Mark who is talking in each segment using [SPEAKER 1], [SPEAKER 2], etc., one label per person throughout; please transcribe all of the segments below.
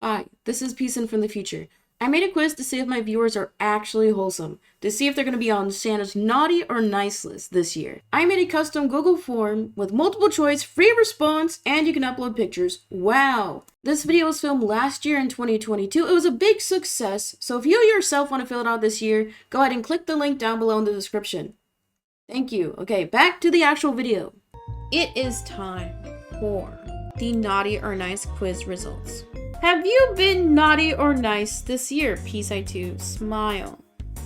[SPEAKER 1] Hi, this is Peacein from the future. I made a quiz to see if my viewers are actually wholesome, to see if they're going to be on Santa's naughty or nice list this year. I made a custom Google form with multiple choice, free response, and you can upload pictures. Wow! This video was filmed last year in 2022. It was a big success, so if you yourself want to fill it out this year, go ahead and click the link down below in the description. Thank you. Okay, back to the actual video. It is time for the naughty or nice quiz results. Have you been naughty or nice this year? Peacein 2, smile.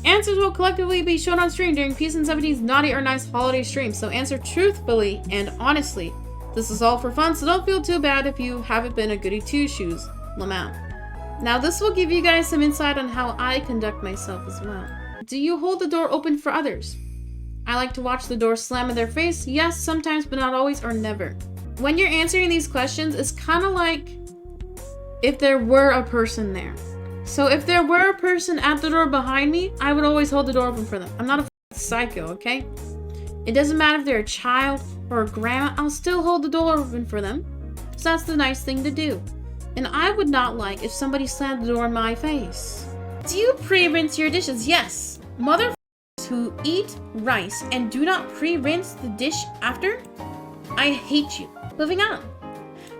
[SPEAKER 1] Answers will collectively be shown on screen during Peacein 17's naughty or nice holiday stream, so answer truthfully and honestly. This is all for fun, so don't feel too bad if you haven't been a goody two-shoes. Lamau. Now this will give you guys some insight on how I conduct myself as well. Do you hold the door open for others? I like to watch the door slam in their face. Yes, sometimes, but not always or never. When you're answering these questions, it's kind of like if there were a person there. So if there were a person at the door behind me, I would always hold the door open for them. I'm not a psycho, okay? It doesn't matter if they're a child or a grandma, I'll still hold the door open for them. So that's the nice thing to do. And I would not like if somebody slammed the door in my face. Do you pre-rinse your dishes? Yes. Motherfuckers who eat rice and do not pre-rinse the dish after? I hate you. Moving on.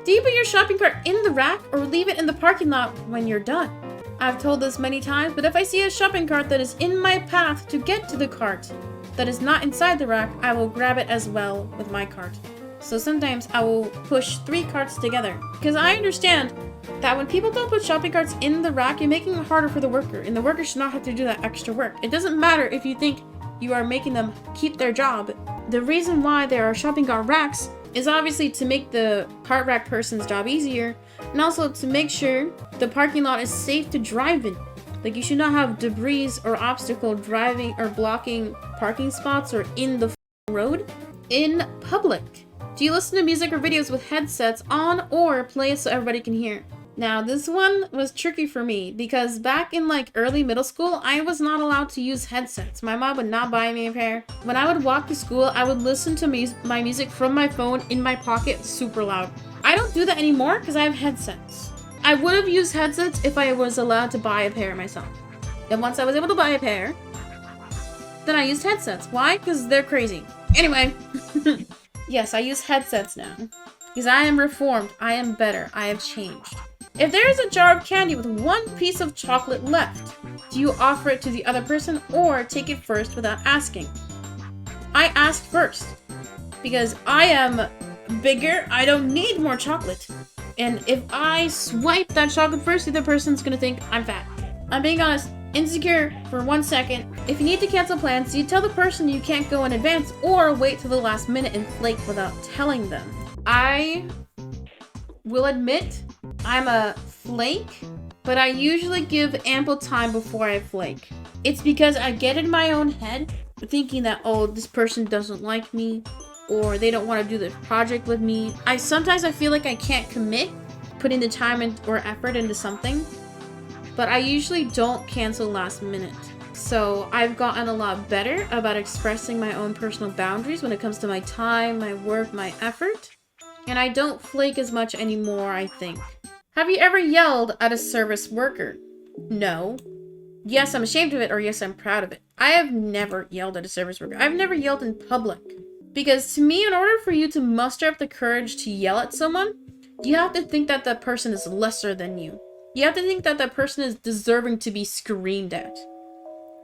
[SPEAKER 1] Do you put your shopping cart in the rack or leave it in the parking lot when you're done? I've told this many times, but if I see a shopping cart that is in my path to get to the cart that is not inside the rack, I will grab it as well with my cart. So sometimes I will push 3 carts together because I understand that when people don't put shopping carts in the rack, you're making it harder for the worker, and the worker should not have to do that extra work. It doesn't matter if you think you are making them keep their job. The reason why there are shopping cart racks is obviously to make the cart rack person's job easier, and also to make sure the parking lot is safe to drive in. Like, you should not have debris or obstacle driving or blocking parking spots or in the road in public. Do you listen to music or videos with headsets on or play it so everybody can hear? Now, this one was tricky for me because back in like early middle school, I was not allowed to use headsets. My mom would not buy me a pair. When I would walk to school, I would listen to my music from my phone in my pocket super loud. I don't do that anymore because I have headsets. I would have used headsets if I was allowed to buy a pair myself. And once I was able to buy a pair, then I used headsets. Why? Because they're crazy. Anyway, yes, I use headsets now. Because I am reformed. I am better. I have changed. If there is a jar of candy with 1 piece of chocolate left, do you offer it to the other person or take it first without asking? I asked first because I am bigger. I don't need more chocolate. And if I swipe that chocolate first, the other person's gonna think I'm fat. I'm being honest, insecure for 1 second. If you need to cancel plans, do you tell the person you can't go in advance or wait till the last minute and flake without telling them? I will admit I'm a flake, but I usually give ample time before I flake. It's because I get in my own head thinking that, oh, this person doesn't like me or they don't want to do the project with me. Sometimes I feel like I can't commit putting the time or effort into something, but I usually don't cancel last minute. So I've gotten a lot better about expressing my own personal boundaries when it comes to my time, my work, my effort. And I don't flake as much anymore, I think. Have you ever yelled at a service worker? No. Yes, I'm ashamed of it, or yes, I'm proud of it. I have never yelled at a service worker. I've never yelled in public. Because to me, in order for you to muster up the courage to yell at someone, you have to think that that person is lesser than you. You have to think that that person is deserving to be screamed at.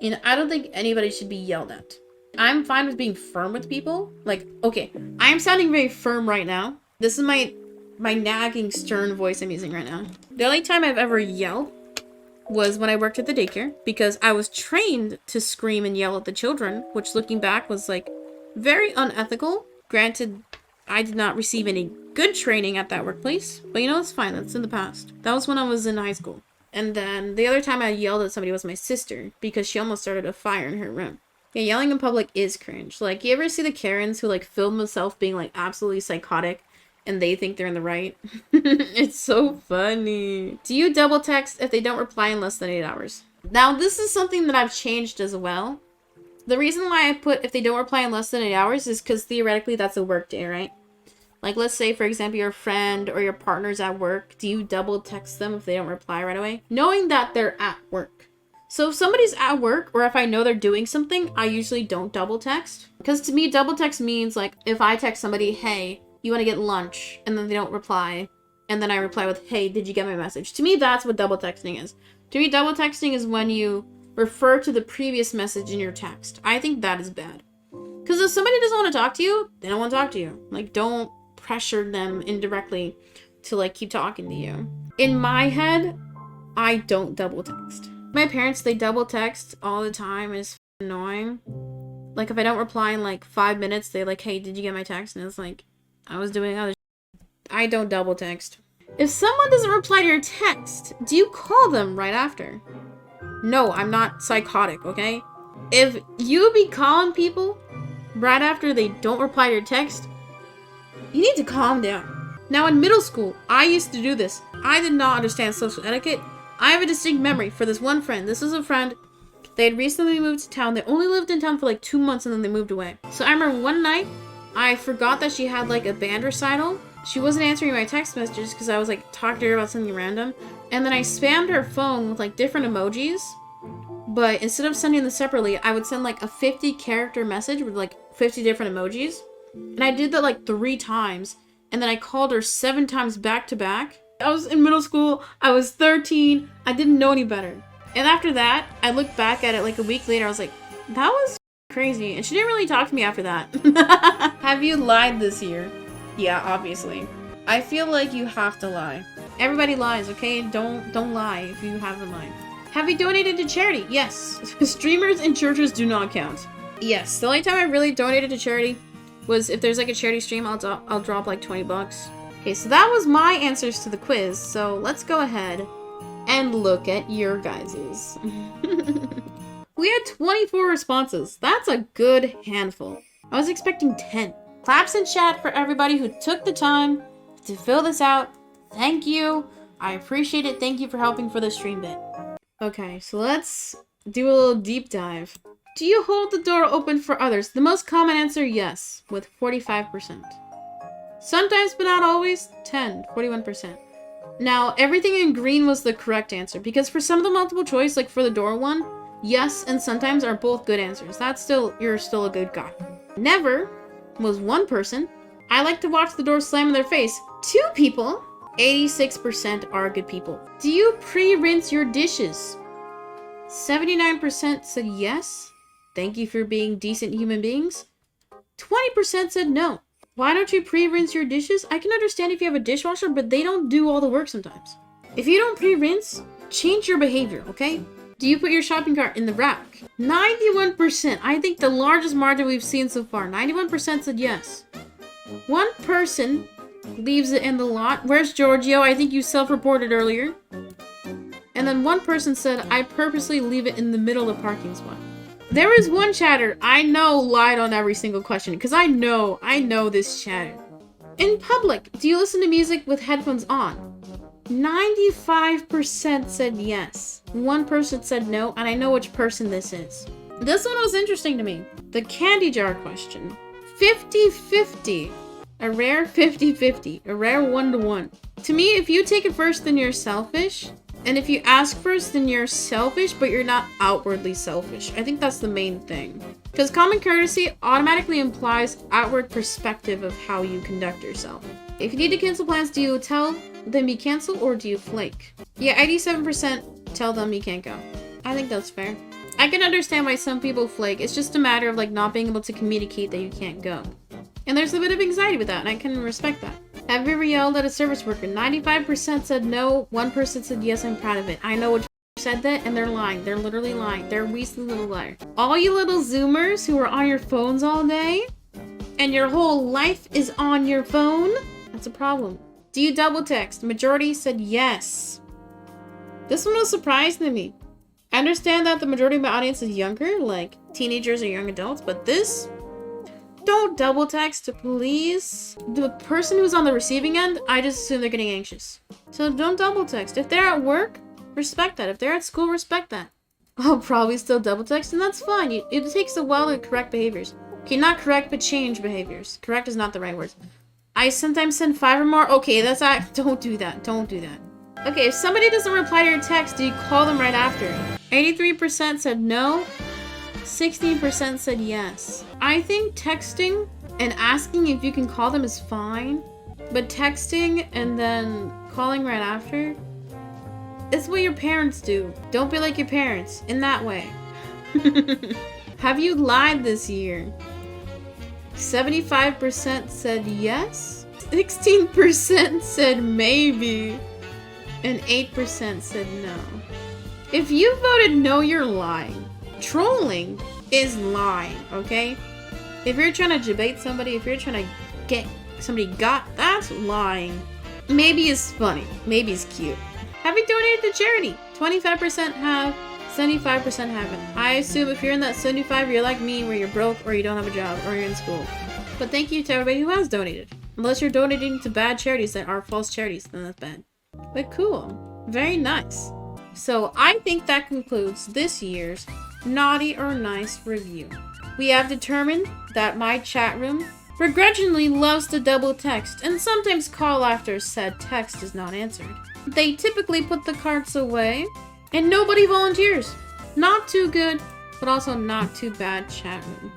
[SPEAKER 1] And I don't think anybody should be yelled at. I'm fine with being firm with people. Like, okay, I'm sounding very firm right now. This is my nagging, stern voice I'm using right now. The only time I've ever yelled was when I worked at the daycare because I was trained to scream and yell at the children, which looking back was like very unethical. Granted, I did not receive any good training at that workplace, but you know, it's fine. That's in the past. That was when I was in high school. And then the other time I yelled at somebody was my sister because she almost started a fire in her room. Yeah, yelling in public is cringe. Like, you ever see the Karens who like film themselves being like absolutely psychotic and they think they're in the right? It's so funny. Do you double text if they don't reply in less than 8 hours? Now, this is something that I've changed as well. The reason why I put if they don't reply in less than 8 hours is because theoretically that's a work day, right? Like, let's say, for example, your friend or your partner's at work. Do you double text them if they don't reply right away? Knowing that they're at work. So if somebody's at work, or if I know they're doing something, I usually don't double text. Because to me, double text means, like, if I text somebody, hey, you want to get lunch, and then they don't reply, and then I reply with, hey, did you get my message? To me, that's what double texting is. To me, double texting is when you refer to the previous message in your text. I think that is bad. Because if somebody doesn't want to talk to you, they don't want to talk to you. Like, don't pressure them indirectly to, like, keep talking to you. In my head, I don't double text. My parents, they double text all the time, and it's annoying. Like, if I don't reply in, like, 5 minutes, they like, hey, did you get my text? And it's like, I was doing other shit. I don't double text. If someone doesn't reply to your text, do you call them right after? No, I'm not psychotic, okay? If you be calling people right after they don't reply to your text, you need to calm down. Now, in middle school, I used to do this. I did not understand social etiquette. I have a distinct memory for this one friend. This was a friend. They had recently moved to town. They only lived in town for like 2 months and then they moved away. So I remember one night, I forgot that she had like a band recital. She wasn't answering my text messages because I was like talking to her about something random. And then I spammed her phone with like different emojis. But instead of sending them separately, I would send like a 50-character message with like 50 different emojis. And I did that like 3 times. And then I called her 7 times back to back. I was in middle school. I was 13. I didn't know any better. And after that, I looked back at it like a week later. I was like, that was crazy. And she didn't really talk to me after that. Have you lied this year? Yeah, obviously. I feel like you have to lie. Everybody lies, okay? Don't lie if you haven't lied. Have you donated to charity? Yes. Streamers and churches do not count. Yes. The only time I really donated to charity was if there's like a charity stream, I'll drop like 20 bucks. Okay, so that was my answers to the quiz. So let's go ahead and look at your guys's. We had 24 responses. That's a good handful. I was expecting 10. Claps in chat for everybody who took the time to fill this out. Thank you. I appreciate it. Thank you for helping for the stream bit. Okay, so let's do a little deep dive. Do you hold the door open for others? The most common answer, yes, with 45%. Sometimes, but not always, 41%. Now, everything in green was the correct answer, because for some of the multiple choice, like for the door one, yes and sometimes are both good answers. You're still a good guy. Never was 1 person. I like to watch the door slam in their face. 2 people. 86% are good people. Do you pre-rinse your dishes? 79% said yes. Thank you for being decent human beings. 20% said no. Why don't you pre-rinse your dishes? I can understand if you have a dishwasher, but they don't do all the work sometimes. If you don't pre-rinse, change your behavior, okay? Do you put your shopping cart in the rack? 91%. I think the largest margin we've seen so far. 91% said yes. 1 person leaves it in the lot. Where's Giorgio? I think you self-reported earlier. And then 1 person said, I purposely leave it in the middle of the parking spot. There was 1 chatter I know lied on every single question, because I know this chatter. In public, do you listen to music with headphones on? 95% said yes. 1 person said no, and I know which person this is. This one was interesting to me. The candy jar question. 50-50. A rare 50-50. A rare 1-to-1. To me, if you take it first, then you're selfish. And if you ask first, then you're selfish, but you're not outwardly selfish. I think that's the main thing. Because common courtesy automatically implies outward perspective of how you conduct yourself. If you need to cancel plans, do you tell them you cancel or do you flake? Yeah, 87% tell them you can't go. I think that's fair. I can understand why some people flake. It's just a matter of like not being able to communicate that you can't go. And there's a bit of anxiety with that, and I can respect that. Have you ever yelled at a service worker? 95% said no. 1 person said yes, I'm proud of it. I know which said that, and they're lying. They're literally lying. They're a weaselly little liar. All you little Zoomers who are on your phones all day, and your whole life is on your phone, that's a problem. Do you double text? Majority said yes. This one was surprising to me. I understand that the majority of my audience is younger, like teenagers or young adults, but this... Don't double text, please. The person who's on the receiving end, I just assume they're getting anxious. So don't double text. If they're at work, respect that. If they're at school, respect that. I'll probably still double text, and that's fine. It takes a while to correct behaviors. Okay, not correct, but change behaviors. Correct is not the right word. I sometimes send 5 or more. Okay, don't do that. Don't do that. Okay, if somebody doesn't reply to your text, do you call them right after? 83% said no. 16% said yes. I think texting and asking if you can call them is fine. But texting and then calling right after is what your parents do. Don't be like your parents in that way. Have you lied this year? 75% said yes. 16% said maybe. And 8% said no. If you voted no, you're lying. Trolling is lying, okay? If you're trying to debate somebody, if you're trying to get somebody that's lying. Maybe it's funny. Maybe it's cute. Have you donated to charity? 25% have, 75% haven't. I assume if you're in that 75, you're like me, where you're broke, or you don't have a job, or you're in school. But thank you to everybody who has donated. Unless you're donating to bad charities that are false charities, then that's bad. But cool. Very nice. So I think that concludes this year's Naughty or Nice review. We have determined that my chat room begrudgingly loves to double text and sometimes call after said text is not answered. They typically put the cards away and nobody volunteers. Not too good, but also not too bad chat room.